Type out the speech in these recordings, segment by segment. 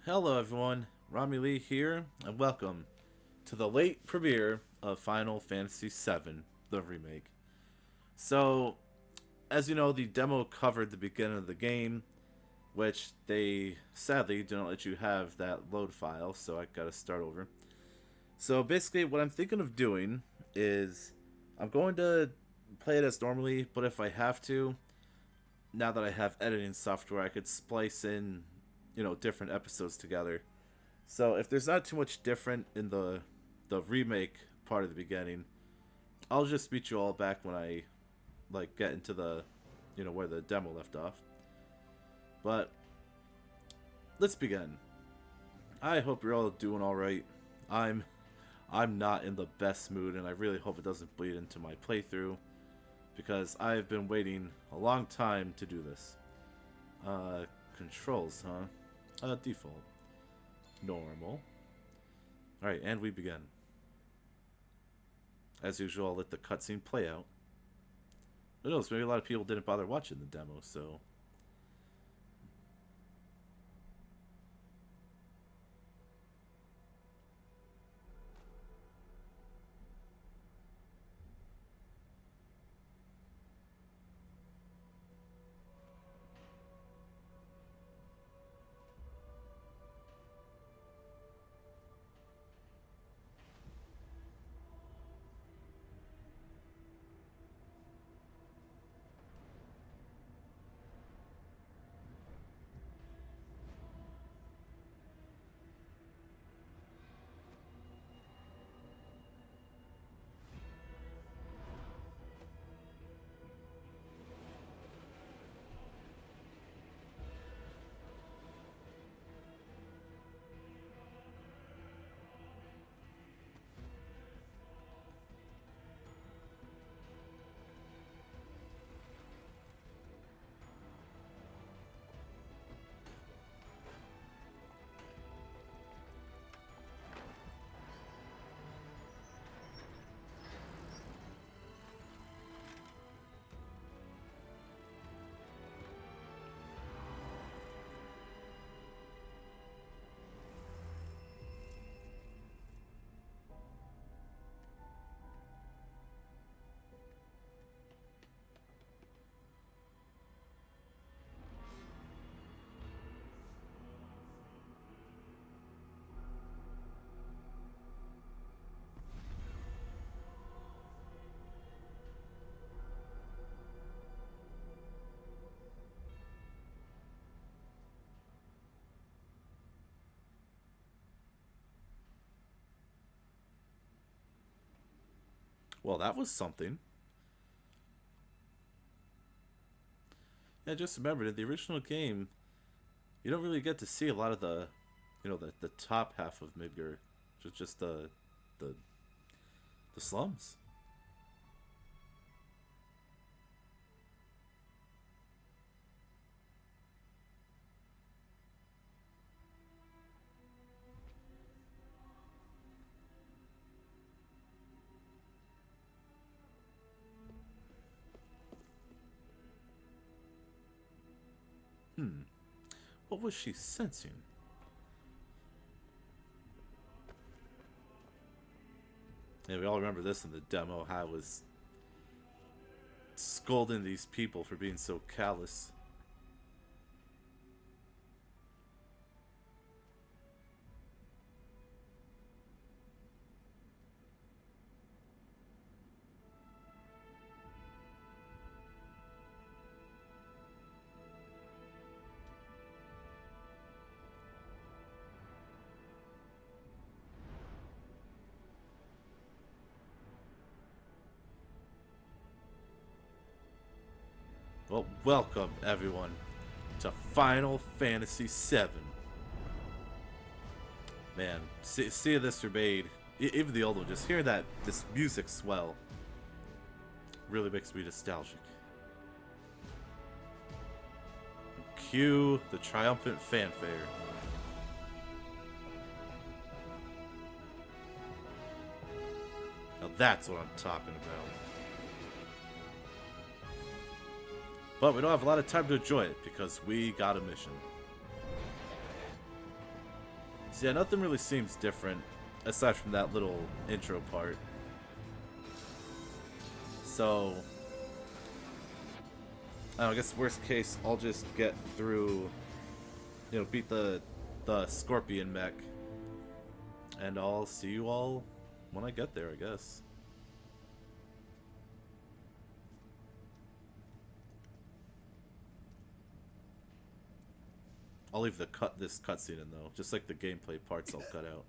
Hello everyone, Rommie Lee here, and welcome to the late premiere of Final Fantasy VII, the remake. So, as you know, the demo covered the beginning of the game, which they sadly didn't let you have that load file, so I gotta start over. So basically, what I'm thinking of doing is I'm going to play it as normally, but if I have to, now that I have editing software, I could splice in, different episodes together. So if there's not too much different in the remake part of the beginning, I'll just meet you all back when I get into the where the demo left off. But let's begin. I hope you're all doing all right. I'm I'm not in the best mood, and I really hope it doesn't bleed into my playthrough because I've been waiting a long time to do this. Controls, huh? Default. Normal. Alright, and we begin. As usual, I'll let the cutscene play out. Who knows, maybe a lot of people didn't bother watching the demo, so... Well, that was something. Yeah, just remember, in the original game, you don't really get to see a lot of the top half of Midgar. Just the, the slums. Hmm. What was she sensing? Yeah, we all remember this in the demo, how I was scolding these people for being so callous. Well, welcome, everyone, to Final Fantasy VII. Man, seeing this remade, even the old one, just hearing this music swell, really makes me nostalgic. Cue the triumphant fanfare. Now that's what I'm talking about. But we don't have a lot of time to enjoy it because we got a mission. So yeah, nothing really seems different aside from that little intro part. So I guess worst case, I'll just get through, beat the Scorpion mech, and I'll see you all when I get there, I guess. I'll leave this cutscene in though, just like the gameplay parts I'll cut out.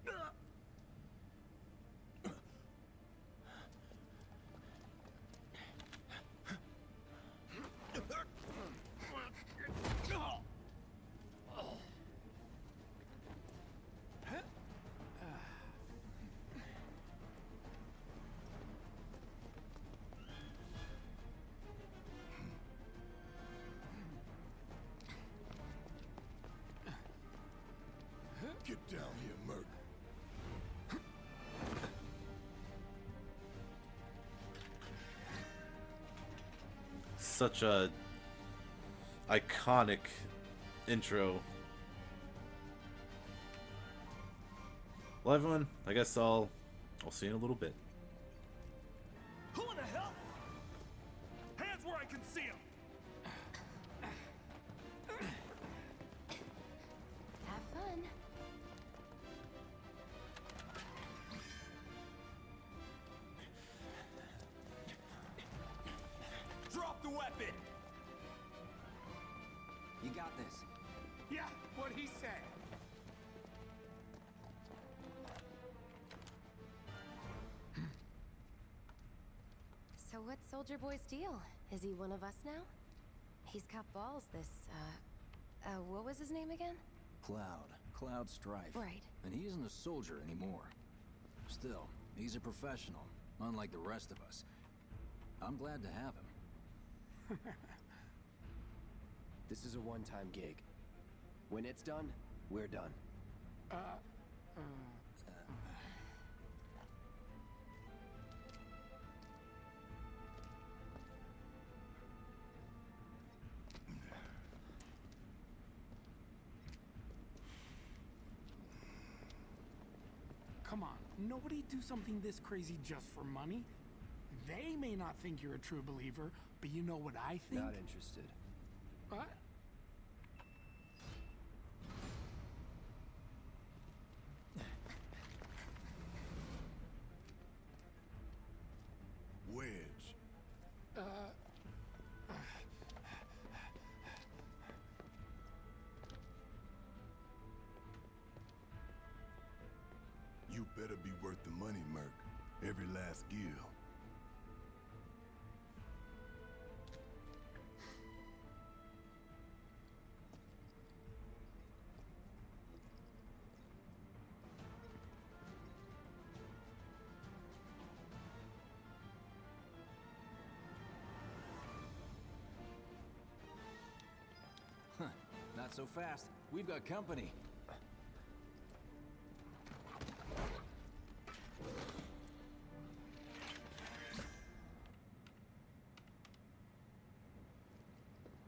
Get down here, Merc. Such a iconic intro. Well, everyone, I guess I'll see you in a little bit. Who in the hell? Hands where I can see them. Have fun. Drop the weapon. You got this. Yeah, what he said. So what's Soldier Boy's deal? Is he one of us now? He's got balls, this, what was his name again? Cloud Strife. Right. And he isn't a soldier anymore. Still, he's a professional, unlike the rest of us. I'm glad to have him. This is a one-time gig. When it's done, we're done. Come on, nobody do something this crazy just for money. They may not think you're a true believer, but you know what I think? Not interested. What? Wedge. You better be worth the money, Merc. Every last gill. Huh, not so fast. We've got company.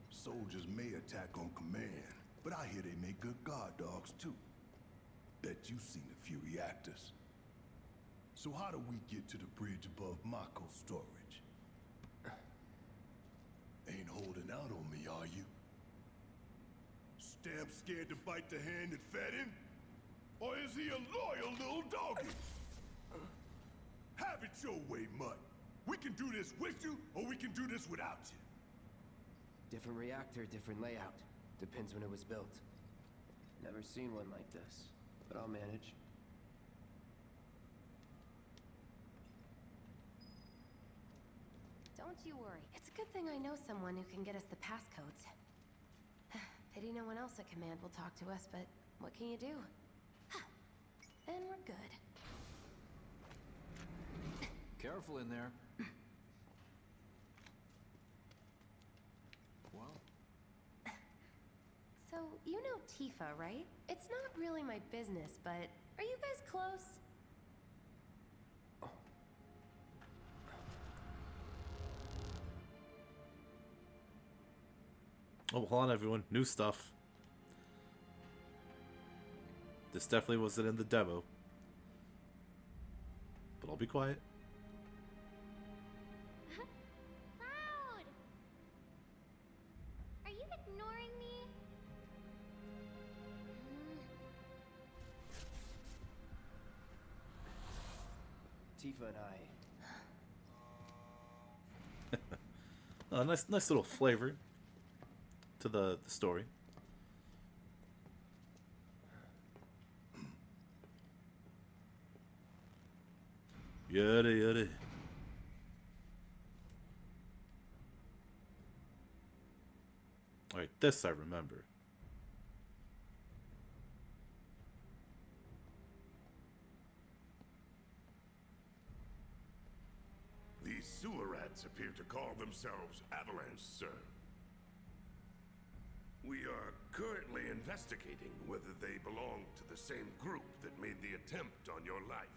Soldiers may attack on command, but I hear they make good guard dogs too. Bet you've seen a few reactors. So how do we get to the bridge above Mako storage? Ain't holding out on me, are you? Stamp scared to bite the hand that fed him? Or is he a loyal little doggy? Have it your way, Mutt. We can do this with you, or we can do this without you. Different reactor, different layout. Depends when it was built. Never seen one like this, but I'll manage. Don't you worry. It's a good thing I know someone who can get us the passcodes. Pity no one else at command will talk to us, but what can you do? Then we're good. Careful in there. Well, So, you know Tifa, right? It's not really my business, but are you guys close? Oh, hold on, everyone. New stuff. This definitely wasn't in the demo. But I'll be quiet. Cloud! Are you ignoring me? Tifa and I. Nice little flavor to the story. Yada yada. Alright, this I remember. These sewer rats appear to call themselves Avalanche, sir. We are currently investigating whether they belong to the same group that made the attempt on your life.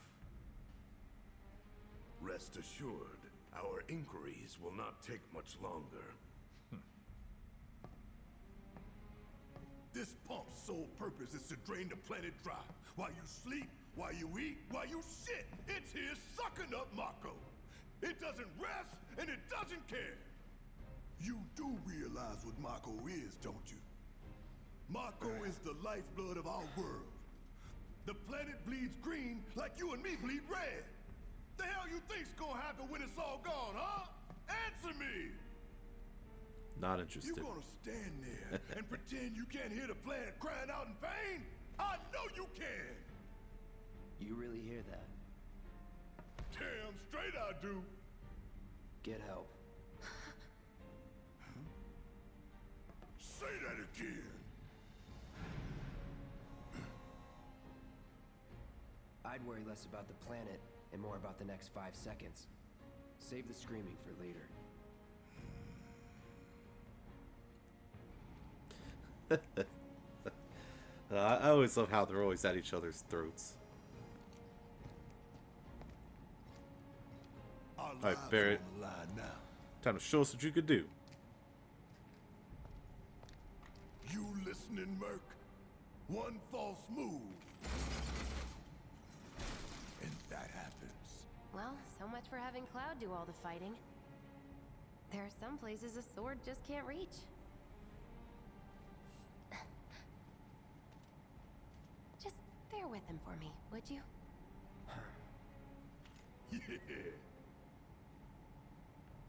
Rest assured, our inquiries will not take much longer. This pump's sole purpose is to drain the planet dry. While you sleep, while you eat, while you shit, it's here sucking up Mako. It doesn't rest, and it doesn't care. You do realize what Mako is, don't you? Mako is the lifeblood of our world. The planet bleeds green like you and me bleed red. The hell you think's gonna happen when it's all gone, huh? Answer me! Not interested. You gonna stand there and pretend you can't hear the planet crying out in pain? I know you can! You really hear that? Damn straight I do! Get help. Say that again! I'd worry less about the planet and more about the next 5 seconds. Save the screaming for later. I always love how they're always at each other's throats. Alright, Barrett. Time to show us what you could do. You listening, Merc? One false move. And that happens. Well, so much for having Cloud do all the fighting. There are some places a sword just can't reach. Just bear with him for me, would you? Yeah.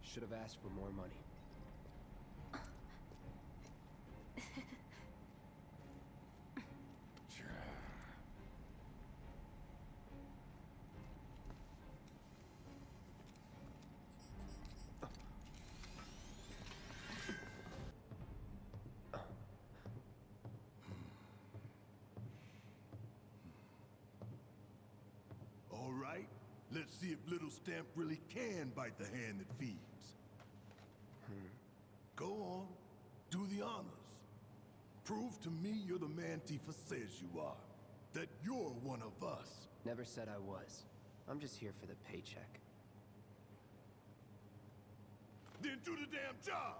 Should have asked for more money. All right, let's see if Little Stamp really can bite the hand that feeds. Go on, do the honors. Prove to me you're the man Tifa says you are. That you're one of us. Never said I was. I'm just here for the paycheck. Then do the damn job!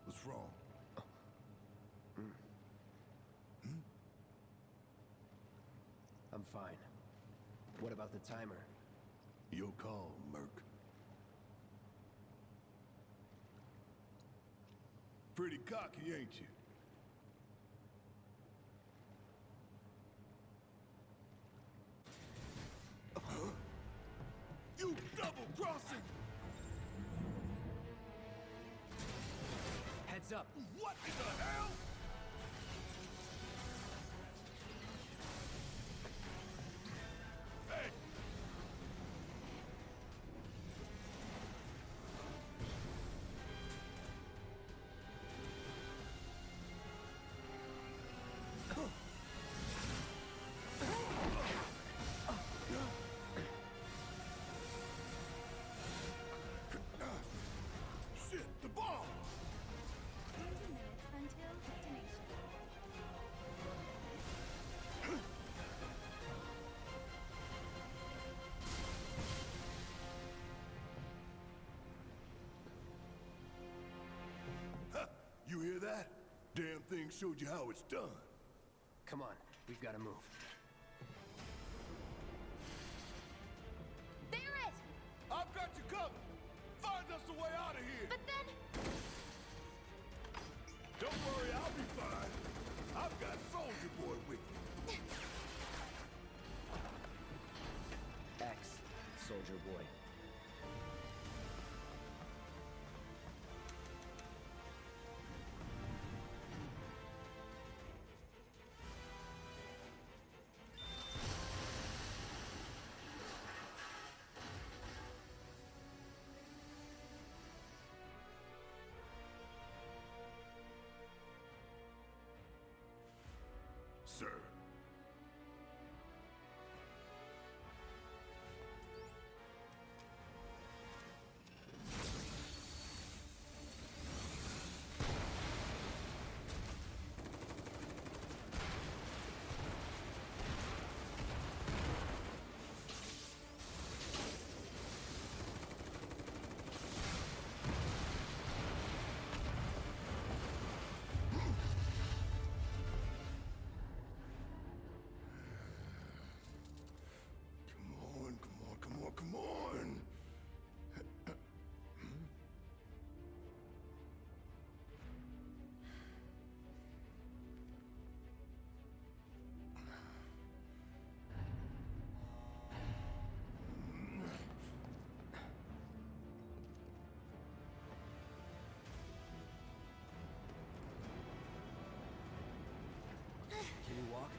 What's wrong? I'm fine. What about the timer? Your call, Merc. Pretty cocky, ain't you? You double-crossing! Heads up! What in the hell? Hey! thing showed you how it's done. Come on, we've got to move. Bear it! I've got you covered. Find us a way out of here. But then... Don't worry, I'll be fine. I've got Soldier Boy with me. X, Soldier Boy. Sir. Come on. Can you walk?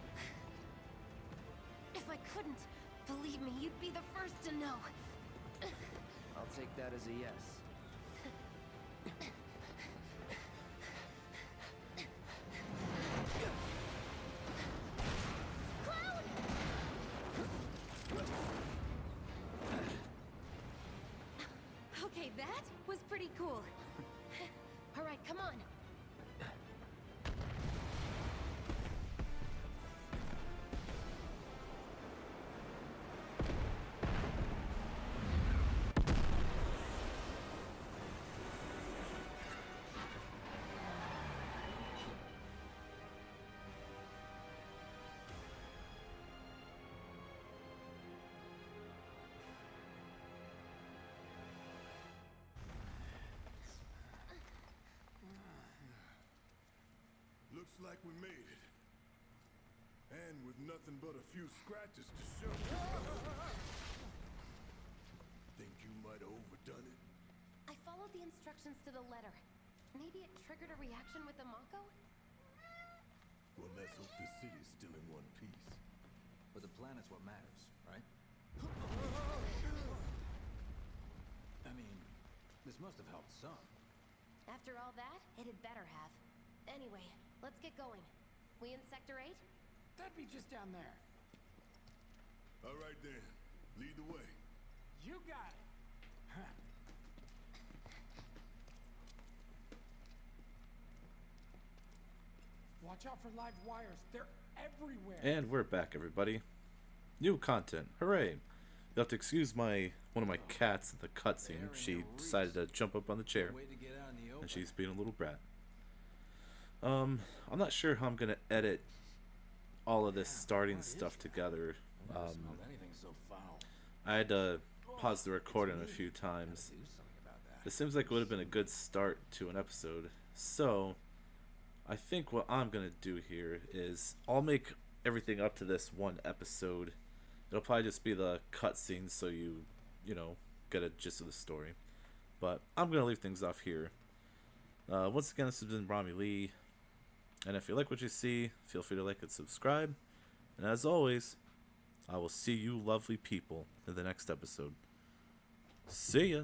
If I couldn't, believe me, you'd be the first to know. I'll take that as a yes. Cloud! Okay, that was pretty cool. All right, come on. Looks like we made it. And with nothing but a few scratches to show. Think you might have overdone it? I followed the instructions to the letter. Maybe it triggered a reaction with the Mako? Well, let's hope the city's still in one piece. But the planet's what matters, right? I mean, this must have helped some. After all that, it had better have. Anyway, let's get going. We in Sector 8? That'd be just down there. All right then, lead the way. You got it. Huh. Watch out for live wires. They're everywhere. And we're back, everybody. New content. Hooray! You'll have to excuse one of my cats in the cutscene. She decided to jump up on the chair, Way to get out in the open. and she's being a little brat. I'm not sure how I'm gonna edit all of this starting stuff together. I've never smelled anything so foul. I had to pause the recording a few times. Do something about that. This seems like it would have been a good start to an episode. So, I think what I'm gonna do here is I'll make everything up to this one episode. It'll probably just be the cutscenes, so you know, get a gist of the story. But I'm gonna leave things off here. Once again, this has been Rommie Lee. And if you like what you see, feel free to like and subscribe. And as always, I will see you lovely people in the next episode. See ya!